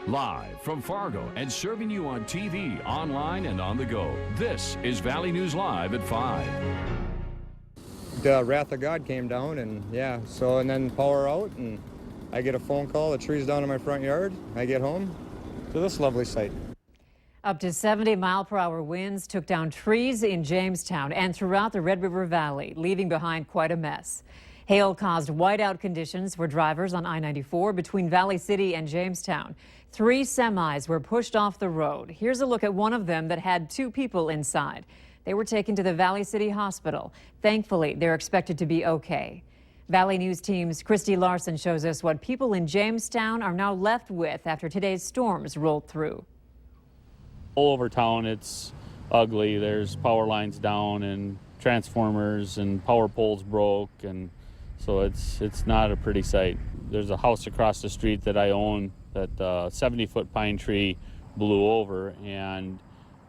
Live from Fargo and serving you on TV, online, and on the go. This is Valley News Live at 5. The wrath of God came down, and and then power out, and I get a phone call, the tree's down in my front yard. I get home to this lovely sight. Up to 70-mile-per-hour winds took down trees in Jamestown and throughout the Red River Valley, leaving behind quite a mess. Hail caused whiteout conditions for drivers on I-94 between Valley City and Jamestown. 3 semis were pushed off the road. Here's a look at one of them that had 2 people inside. They were taken to the Valley City Hospital. Thankfully, they're expected to be okay. Valley News Team's Christy Larson shows us what people in Jamestown are now left with after today's storms rolled through. All over town, it's ugly. There's power lines down and transformers and power poles broke, and so it's not a pretty sight. There's a house across the street that I own that 70-foot pine tree blew over, and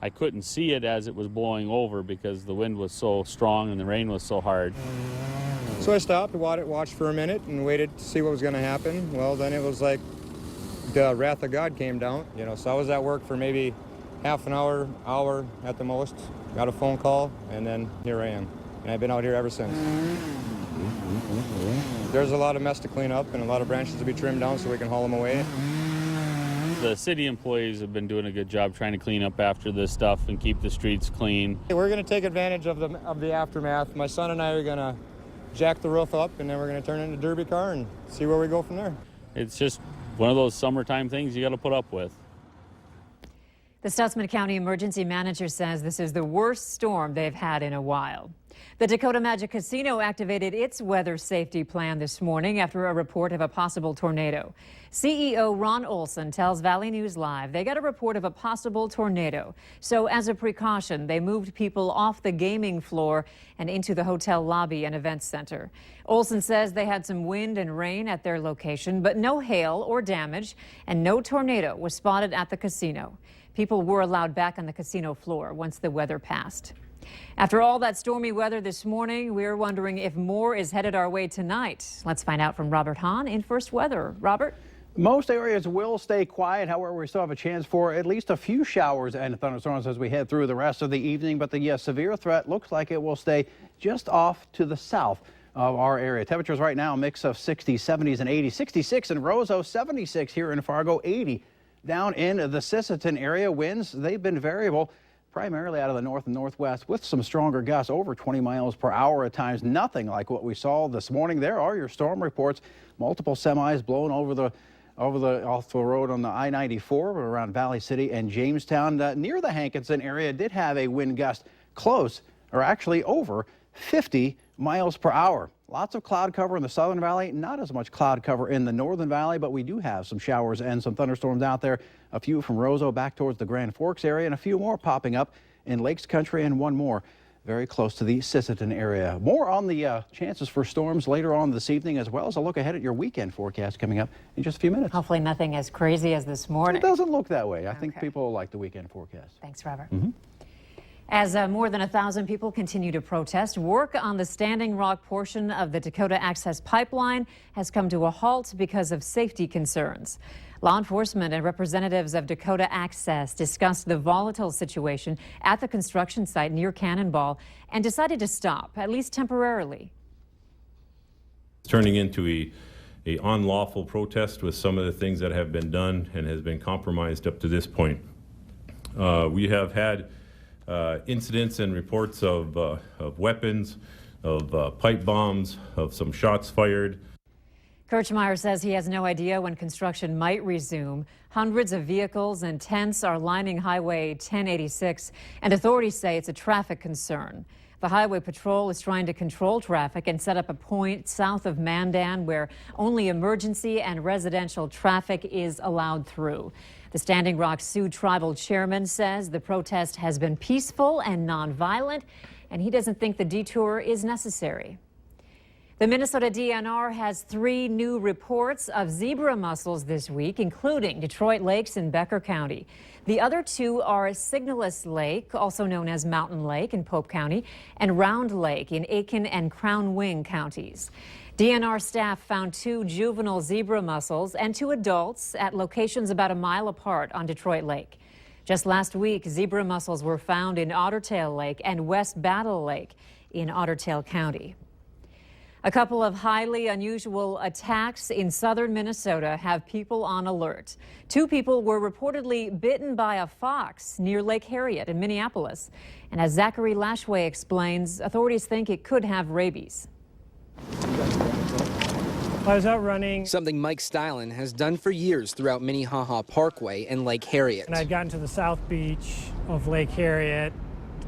I couldn't see it as it was blowing over because the wind was so strong and the rain was so hard. So I stopped, watched for a minute, and waited to see what was going to happen. Well, then it was like the wrath of God came down. So I was at work for maybe half an hour at the most. Got a phone call, and then here I am. And I've been out here ever since. There's a lot of mess to clean up and a lot of branches to be trimmed down so we can haul them away. The city employees have been doing a good job trying to clean up after this stuff and keep the streets clean. We're going to take advantage of the aftermath. My son and I are going to jack the roof up, and then we're going to turn it into a derby car and see where we go from there. It's just one of those summertime things you got to put up with. The Stutsman County Emergency Manager says this is the worst storm they've had in a while. The Dakota Magic Casino activated its weather safety plan this morning after a report of a possible tornado. CEO Ron Olson tells Valley News Live they got a report of a possible tornado. So as a precaution, they moved people off the gaming floor and into the hotel lobby and events center. Olson says they had some wind and rain at their location, but no hail or damage, and no tornado was spotted at the casino. People were allowed back on the casino floor once the weather passed. After all that stormy weather this morning, we're wondering if more is headed our way tonight. Let's find out from Robert Hahn in First Weather. Robert? Most areas will stay quiet. However, we still have a chance for at least a few showers and thunderstorms as we head through the rest of the evening. But the severe threat looks like it will stay just off to the south of our area. Temperatures right now, a mix of 60s, 70s, and 80s. 66 in Roseau, 76 here in Fargo, 80 down in the Sisseton area. Winds, they've been variable, primarily out of the north and northwest with some stronger gusts over 20 miles per hour at times. Nothing like what we saw this morning. There are your storm reports. Multiple semis blown off the road on the I-94 around Valley City and Jamestown. Near the Hankinson area did have a wind gust close, or actually over 50 miles per hour. Lots of cloud cover in the southern valley, not as much cloud cover in the northern valley, but we do have some showers and some thunderstorms out there. A few from Roseau back towards the Grand Forks area, and a few more popping up in Lakes Country, and one more very close to the Sisseton area. More on the chances for storms later on this evening, as well as a look ahead at your weekend forecast coming up in just a few minutes. Hopefully nothing as crazy as this morning. It doesn't look that way. I think people like the weekend forecast. Thanks, Robert. As more than 1,000 people continue to protest, work on the Standing Rock portion of the Dakota Access Pipeline has come to a halt because of safety concerns. Law enforcement and representatives of Dakota Access discussed the volatile situation at the construction site near Cannonball and decided to stop, at least temporarily. It's turning into a unlawful protest with some of the things that have been done and has been compromised up to this point. We have had incidents and reports of weapons, of pipe bombs, of some shots fired. Kirchmeyer says he has no idea when construction might resume. Hundreds of vehicles and tents are lining Highway 1086, and authorities say it's a traffic concern. The Highway Patrol is trying to control traffic and set up a point south of Mandan where only emergency and residential traffic is allowed through. The Standing Rock Sioux Tribal Chairman says the protest has been peaceful and nonviolent, and he doesn't think the detour is necessary. The Minnesota DNR has 3 new reports of zebra mussels this week, including Detroit Lakes in Becker County. The other 2 are Signalus Lake, also known as Mountain Lake in Pope County, and Round Lake in Aiken and Crown Wing counties. DNR staff found 2 juvenile zebra mussels and 2 adults at locations about a mile apart on Detroit Lake. Just last week, zebra mussels were found in Otter Tail Lake and West Battle Lake in Otter Tail County. A couple of highly unusual attacks in southern Minnesota have people on alert. 2 people were reportedly bitten by a fox near Lake Harriet in Minneapolis. And as Zachary Lashway explains, authorities think it could have rabies. I was out running, something Mike Stylen has done for years throughout Minnehaha Parkway and Lake Harriet. and I'd gotten to the south beach of Lake Harriet,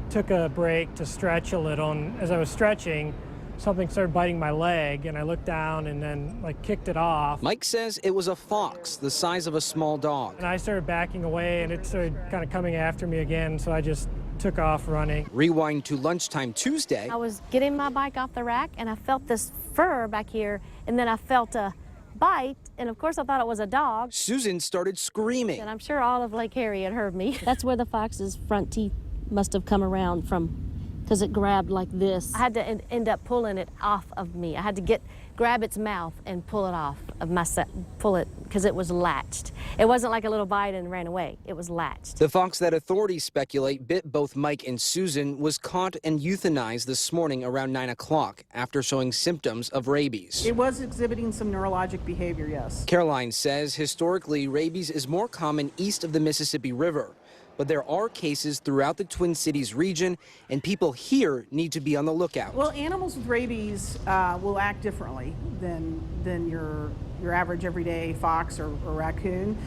took a break to stretch a little, and as I was stretching, something started biting my leg, and I looked down and then kicked it off. Mike says it was a fox the size of a small dog. And I started backing away, and it started kind of coming after me again, so I just took off running. Rewind to lunchtime Tuesday. I was getting my bike off the rack, and I felt this fur back here, and then I felt a bite, and of course I thought it was a dog. Susan started screaming. And I'm sure all of Lake Harriet heard me. That's where the fox's front teeth must have come around from, because it grabbed like this. I had to end up pulling it off of me. I had to grab its mouth and pull it off of myself, pull it, because it was latched. It wasn't like a little bite and ran away. It was latched. The fox that authorities speculate bit both Mike and Susan was caught and euthanized this morning around 9 o'clock after showing symptoms of rabies. It was exhibiting some neurologic behavior, yes. Caroline says historically rabies is more common east of the Mississippi River. But there are cases throughout the Twin Cities region, and people here need to be on the lookout. Well, animals with rabies will act differently than your average everyday fox or raccoon.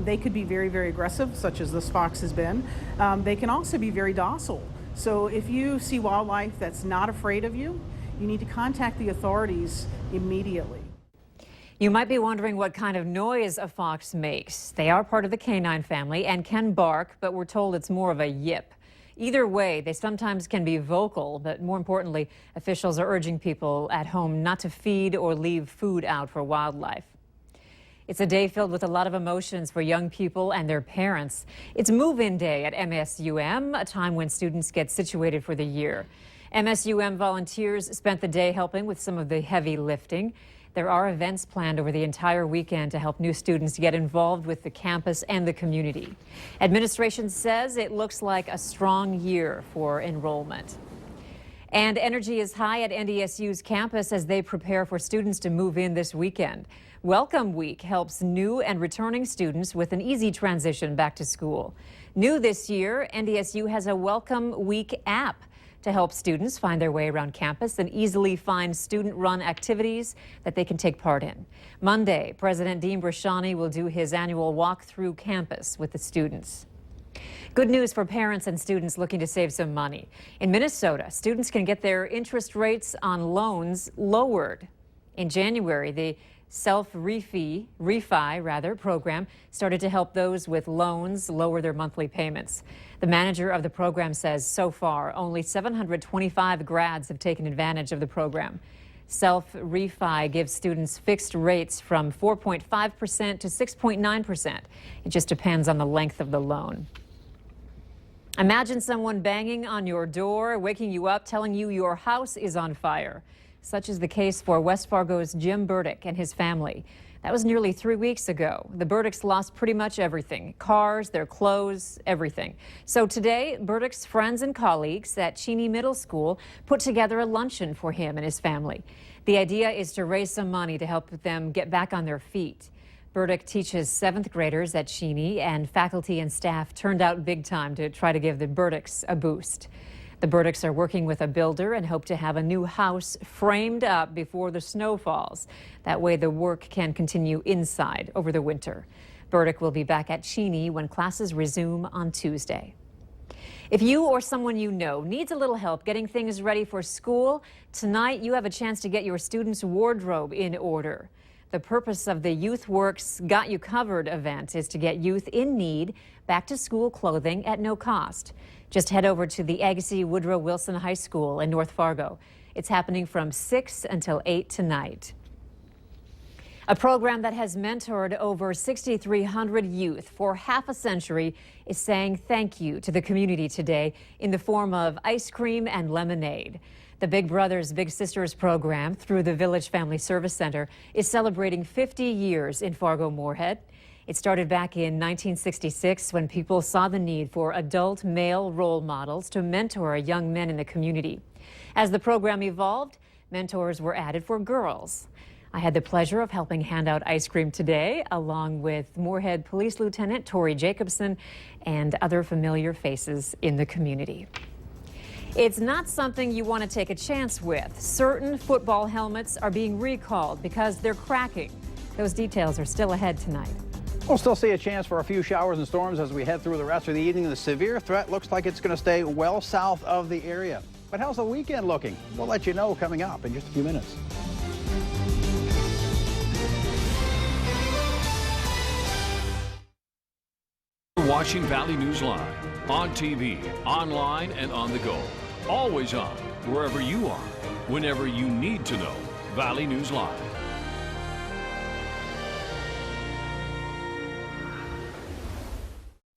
They could be very, very aggressive, such as this fox has been. They can also be very docile. So if you see wildlife that's not afraid of you, you need to contact the authorities immediately. You might be wondering what kind of noise a fox makes. They are part of the canine family and can bark, but we're told it's more of a yip. Either way, they sometimes can be vocal, but more importantly, officials are urging people at home not to feed or leave food out for wildlife. It's a day filled with a lot of emotions for young people and their parents. It's move-in day at MSUM, a time when students get situated for the year. MSUM volunteers spent the day helping with some of the heavy lifting. There are events planned over the entire weekend to help new students get involved with the campus and the community. Administration says it looks like a strong year for enrollment. And energy is high at NDSU's campus as they prepare for students to move in this weekend. Welcome Week helps new and returning students with an easy transition back to school. New this year, NDSU has a Welcome Week app to help students find their way around campus and easily find student-run activities that they can take part in. Monday, President Dean Brashani will do his annual walk through campus with the students. Good news for parents and students looking to save some money. In Minnesota, students can get their interest rates on loans lowered. In January, the Self-Refi program started to help those with loans lower their monthly payments. The manager of the program says so far only 725 grads have taken advantage of the program. Self-Refi gives students fixed rates from 4.5% to 6.9%. It just depends on the length of the loan. Imagine someone banging on your door, waking you up, telling you your house is on fire. Such is the case for West Fargo's Jim Burdick and his family. That was nearly 3 weeks ago. The Burdicks lost pretty much everything, cars, their clothes, everything. So today, Burdick's friends and colleagues at Cheney Middle School put together a luncheon for him and his family. The idea is to raise some money to help them get back on their feet. Burdick teaches 7th graders at Cheney, and faculty and staff turned out big time to try to give the Burdicks a boost. The Burdicks are working with a builder and hope to have a new house framed up before the snow falls. That way the work can continue inside over the winter. Burdick will be back at Cheney when classes resume on Tuesday. If you or someone you know needs a little help getting things ready for school, tonight you have a chance to get your student's wardrobe in order. The purpose of the Youth Works Got You Covered event is to get youth in need back to school clothing at no cost. Just head over to the Agassiz Woodrow Wilson High School in North Fargo. It's happening from 6 until 8 tonight. A program that has mentored over 6,300 youth for half a century is saying thank you to the community today in the form of ice cream and lemonade. The Big Brothers Big Sisters program through the Village Family Service Center is celebrating 50 years in Fargo-Moorhead. It started back in 1966 when people saw the need for adult male role models to mentor young men in the community. As the program evolved, mentors were added for girls. I had the pleasure of helping hand out ice cream today, along with Moorhead Police Lieutenant Tori Jacobson and other familiar faces in the community. It's not something you want to take a chance with. Certain football helmets are being recalled because they're cracking. Those details are still ahead tonight. We'll still see a chance for a few showers and storms as we head through the rest of the evening. The severe threat looks like it's going to stay well south of the area. But how's the weekend looking? We'll let you know coming up in just a few minutes. Watching Valley News Live on TV, online, and on the go. Always on, wherever you are, whenever you need to know. Valley News Live.